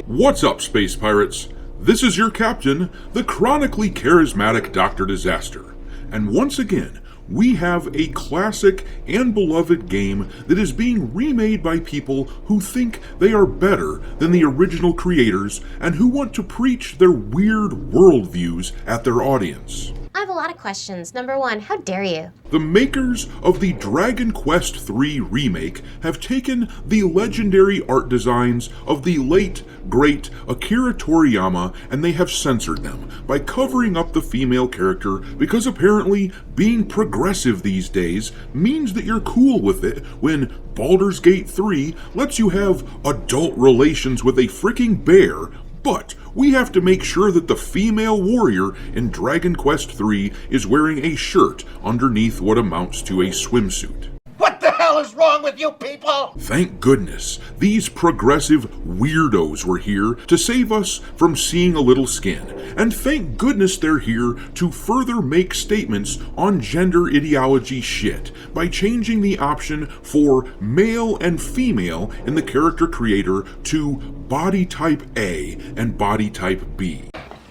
What's up, Space Pirates? This is your captain, the chronically charismatic Dr. Disaster. And once again, we have a classic and beloved game that is being remade by people who think they are better than the original creators and who want to preach their weird worldviews at their audience. I have a lot of questions. Number one, how dare you? The makers of the Dragon Quest III Remake have taken the legendary art designs of the late, great Akira Toriyama and they have censored them by covering up the female character because apparently being progressive these days means that you're cool with it when Baldur's Gate 3 lets you have adult relations with a freaking bear, but we have to make sure that the female warrior in Dragon Quest III is wearing a shirt underneath what amounts to a swimsuit. What the hell is wrong with you people? Thank goodness these progressive weirdos were here to save us from seeing a little skin. And thank goodness they're here to further make statements on gender ideology shit by changing the option for male and female in the character creator to body type A and body type B.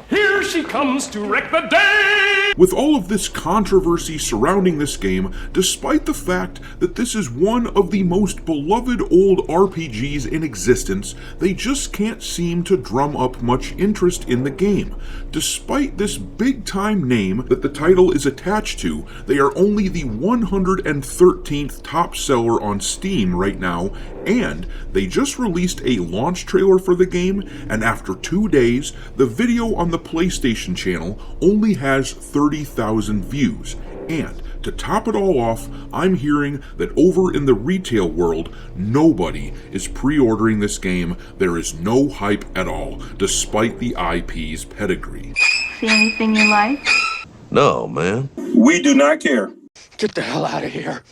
Here she comes to wreck the day! With all of this controversy surrounding this game, despite the fact that this is one of the most beloved old RPGs in existence, they just can't seem to drum up much interest in the game. Despite this big-time name that the title is attached to, they are only the 113th top seller on Steam right now, and they just released a launch trailer for the game, and after 2 days, the video on the PlayStation channel only has 30,000 views. And to top it all off, I'm hearing that over in the retail world, nobody is pre-ordering this game. There is no hype at all, despite the IP's pedigree. See anything you like? No, man. We do not care. Get the hell out of here.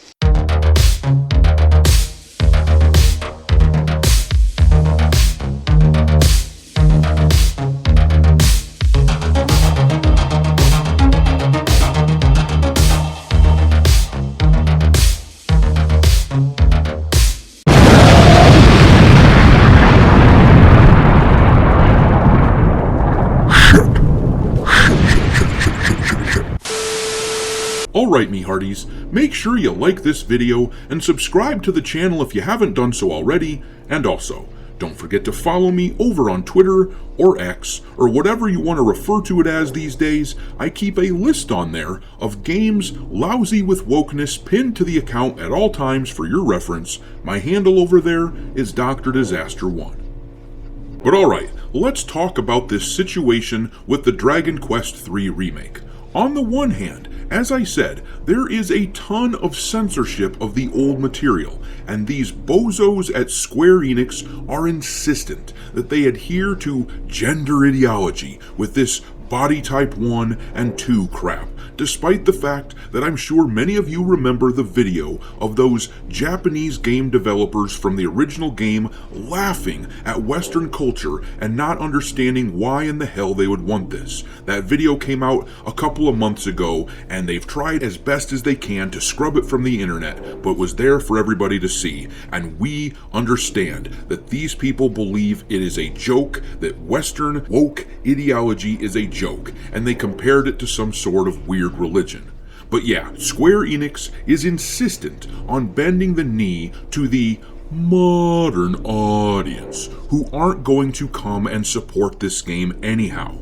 Alright, me hearties, make sure you like this video and subscribe to the channel if you haven't done so already, and also, don't forget to follow me over on Twitter or X, or whatever you want to refer to it as these days. I keep a list on there of games lousy with wokeness pinned to the account at all times for your reference. My handle over there is Dr. Disaster 1. But alright, let's talk about this situation with the Dragon Quest III Remake. On the one hand, as I said, there is a ton of censorship of the old material, and these bozos at Square Enix are insistent that they adhere to gender ideology with this body type 1 and 2 crap, despite the fact that I'm sure many of you remember the video of those Japanese game developers from the original game laughing at Western culture and not understanding why in the hell they would want this. That video came out a couple of months ago, and they've tried as best as they can to scrub it from the internet, but was there for everybody to see, and we understand that these people believe it is a joke, that Western woke ideology is a joke, and they compared it to some sort of weird religion. But yeah, Square Enix is insistent on bending the knee to the modern audience who aren't going to come and support this game anyhow.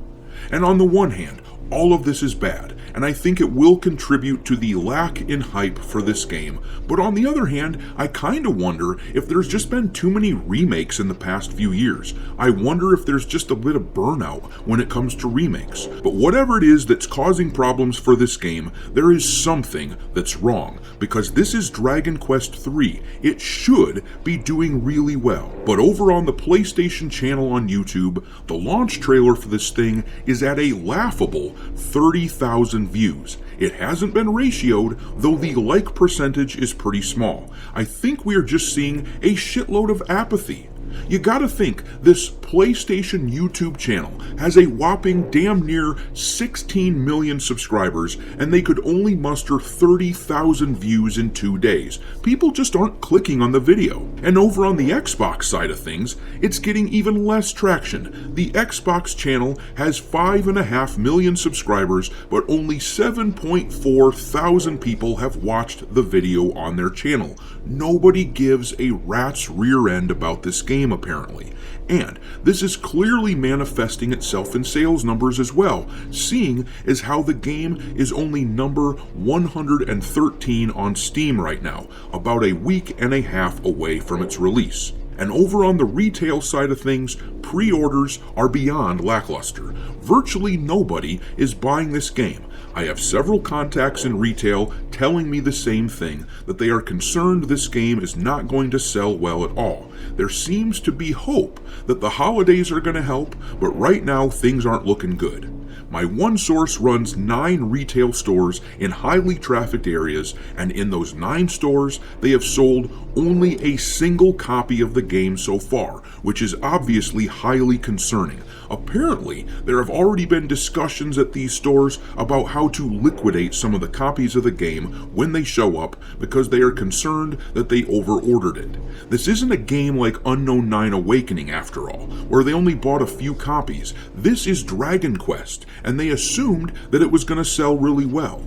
And on the one hand, all of this is bad, and I think it will contribute to the lack in hype for this game. But on the other hand, I kinda wonder if there's just been too many remakes in the past few years. I wonder if there's just a bit of burnout when it comes to remakes. But whatever it is that's causing problems for this game, there is something that's wrong, because this is Dragon Quest III. It should be doing really well. But over on the PlayStation channel on YouTube, the launch trailer for this thing is at a laughable 30,000 views. It hasn't been ratioed, though the like percentage is pretty small. I think we are just seeing a shitload of apathy. You gotta think, this PlayStation YouTube channel has a whopping damn near 16 million subscribers, and they could only muster 30,000 views in 2 days. People just aren't clicking on the video. And over on the Xbox side of things, it's getting even less traction. The Xbox channel has 5.5 million subscribers, but only 7.4 thousand people have watched the video on their channel. Nobody gives a rat's rear end about this game, apparently. And this is clearly manifesting itself in sales numbers as well, seeing as how the game is only number 113 on Steam right now, about a week and a half away from its release. And over on the retail side of things, pre-orders are beyond lackluster. Virtually nobody is buying this game. I have several contacts in retail telling me the same thing, that they are concerned this game is not going to sell well at all. There seems to be hope that the holidays are going to help, but right now things aren't looking good. My one source runs 9 retail stores in highly trafficked areas, and in those 9 stores, they have sold only a single copy of the game so far, which is obviously highly concerning. Apparently, there have already been discussions at these stores about how to liquidate some of the copies of the game when they show up because they are concerned that they overordered it. This isn't a game like Unknown 9 Awakening after all, where they only bought a few copies. This is Dragon Quest, and they assumed that it was going to sell really well.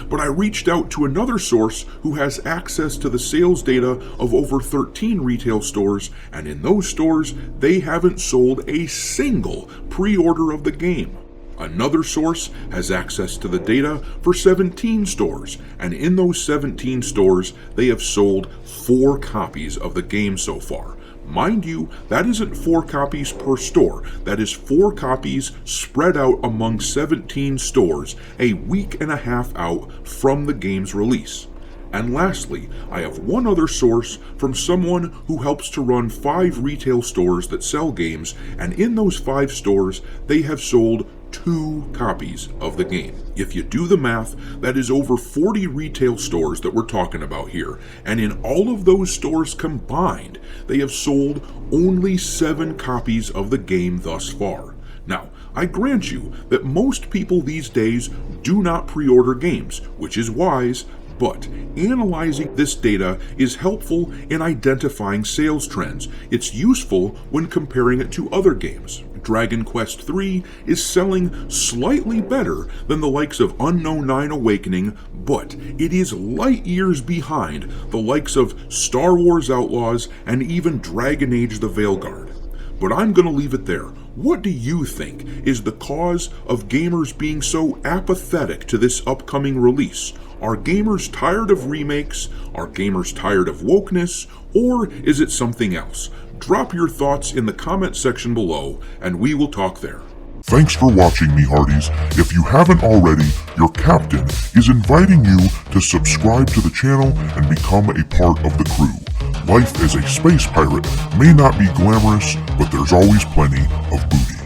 But I reached out to another source who has access to the sales data of over 13 retail stores, and in those stores, they haven't sold a single pre-order of the game. Another source has access to the data for 17 stores, and in those 17 stores, they have sold 4 copies of the game so far. Mind you, that isn't 4 copies per store. That is 4 copies spread out among 17 stores, a week and a half out from the game's release. And lastly, I have one other source from someone who helps to run 5 retail stores that sell games, and in those 5 stores, they have sold 2 copies of the game. If you do the math, that is over 40 retail stores that we're talking about here, and in all of those stores combined, they have sold only 7 copies of the game thus far. Now, I grant you that most people these days do not pre-order games, which is wise, but analyzing this data is helpful in identifying sales trends. It's useful when comparing it to other games. Dragon Quest III is selling slightly better than the likes of Unknown 9 Awakening, but it is light years behind the likes of Star Wars Outlaws and even Dragon Age the Veilguard. But I'm going to leave it there. What do you think is the cause of gamers being so apathetic to this upcoming release? Are gamers tired of remakes? Are gamers tired of wokeness? Or is it something else? Drop your thoughts in the comment section below, and we will talk there. Thanks for watching, me hearties. If you haven't already, your captain is inviting you to subscribe to the channel and become a part of the crew. Life as a space pirate may not be glamorous, but there's always plenty of booty.